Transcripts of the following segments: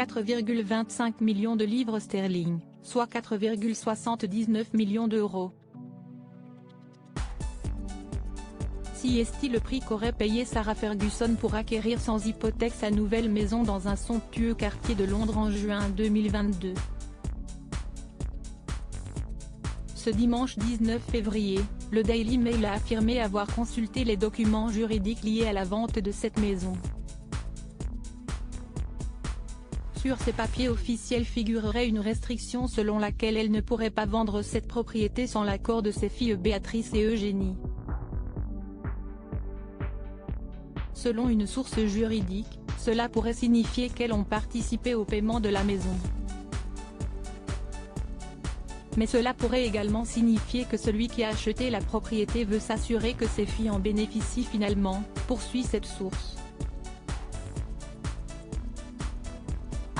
4,25 millions de livres sterling, soit 4,79 millions d'euros. Si est-il le prix qu'aurait payé Sarah Ferguson pour acquérir sans hypothèque sa nouvelle maison dans un somptueux quartier de Londres en juin 2022. Ce dimanche 19 février, le Daily Mail a affirmé avoir consulté les documents juridiques liés à la vente de cette maison. Sur ces papiers officiels figurerait une restriction selon laquelle elle ne pourrait pas vendre cette propriété sans l'accord de ses filles Béatrice et Eugénie. Selon une source juridique, cela pourrait signifier qu'elles ont participé au paiement de la maison. Mais cela pourrait également signifier que celui qui a acheté la propriété veut s'assurer que ses filles en bénéficient finalement, poursuit cette source.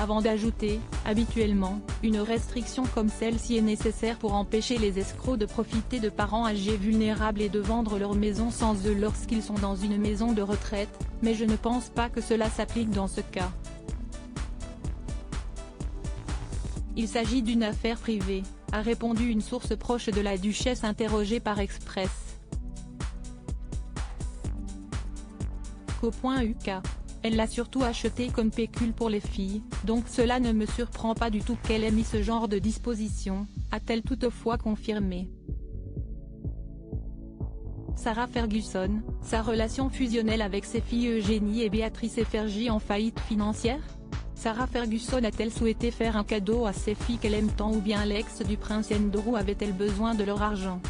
Avant d'ajouter, habituellement, une restriction comme celle-ci est nécessaire pour empêcher les escrocs de profiter de parents âgés vulnérables et de vendre leur maison sans eux lorsqu'ils sont dans une maison de retraite, mais je ne pense pas que cela s'applique dans ce cas. Il s'agit d'une affaire privée, a répondu une source proche de la duchesse interrogée par Express. Co.uk. Elle l'a surtout acheté comme pécule pour les filles, donc cela ne me surprend pas du tout qu'elle ait mis ce genre de disposition, a-t-elle toutefois confirmé. Sarah Ferguson, sa relation fusionnelle avec ses filles Eugénie et Béatrice est Fergie en faillite financière? Sarah Ferguson a-t-elle souhaité faire un cadeau à ses filles qu'elle aime tant ou bien l'ex du prince Andrew avait-elle besoin de leur argent?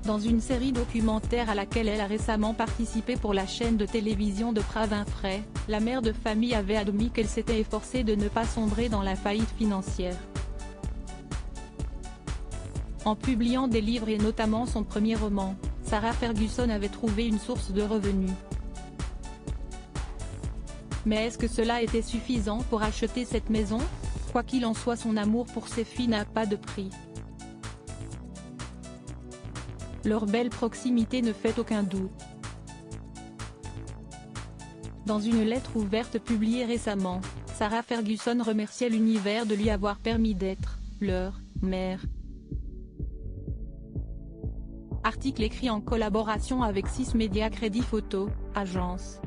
Dans une série documentaire à laquelle elle a récemment participé pour la chaîne de télévision de Winfrey, la mère de famille avait admis qu'elle s'était efforcée de ne pas sombrer dans la faillite financière. En publiant des livres et notamment son premier roman, Sarah Ferguson avait trouvé une source de revenus. Mais est-ce que cela était suffisant pour acheter cette maison? Quoi qu'il en soit, son amour pour ses filles n'a pas de prix. Leur belle proximité ne fait aucun doute. Dans une lettre ouverte publiée récemment, Sarah Ferguson remerciait l'univers de lui avoir permis d'être leur mère. Article écrit en collaboration avec 6 Médias Crédit Photo, agence.